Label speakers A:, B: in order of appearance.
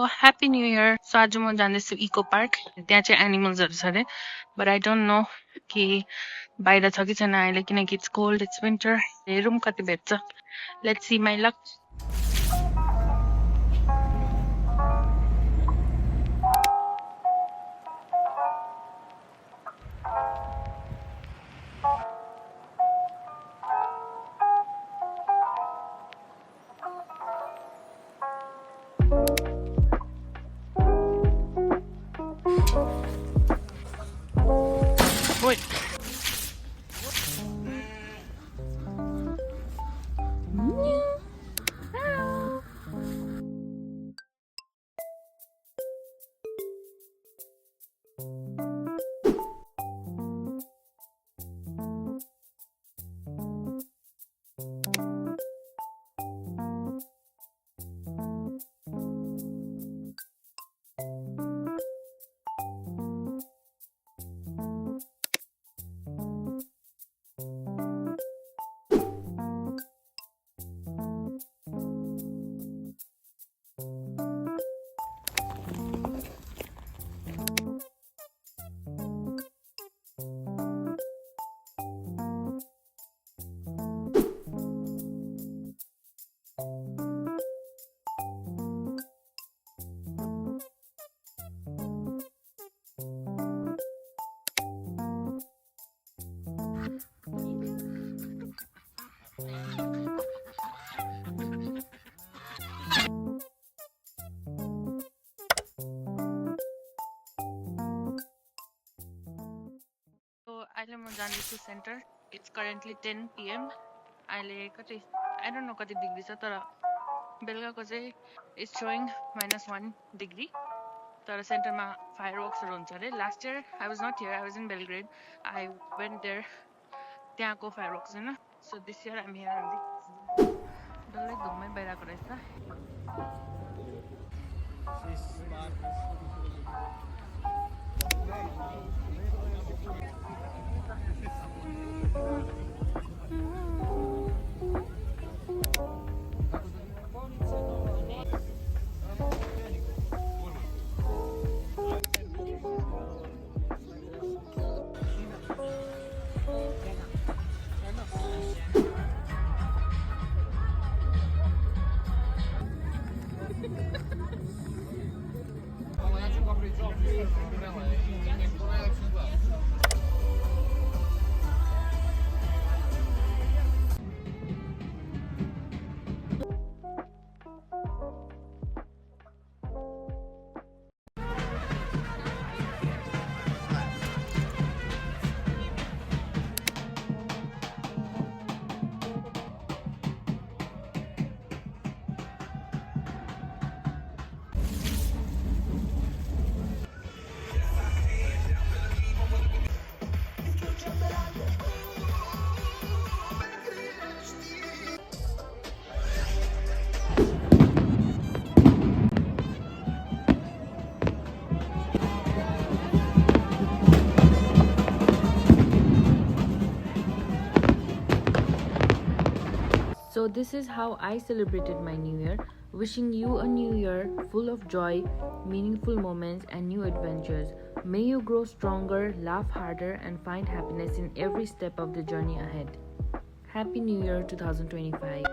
A: Happy New Year. So आज म जाँदैछु इको पार्क. त्यहाँ चाहिँ एनिमल्सहरू छ अरे. But I don't know कि बाहिर छ कि छैन अहिले किनकि it's cold, it's winter. हेरौँ कति भेट्छ. Let's see my luck. Wait. अहिले म जाँदैछु सेन्टर. It's currently 10 PM. अहिले कति I don't know कति डिग्री छ तर बेलुकाको चाहिँ it's showing -1 degree. तर सेन्टरमा फायरवर्क्सहरू हुन्छ अरे. Last year I was not here. I was in Belgrade. I went there. त्यहाँको फायरवर्क्स होइन. So this year I'm here only. डल्लै धुम्मै भइरहेको रहेछ. So this is how I celebrated my New Year. Wishing you a new year full of joy, meaningful moments, and new adventures. May you grow stronger, laugh harder, and find happiness in every step of the journey ahead. Happy New Year 2025.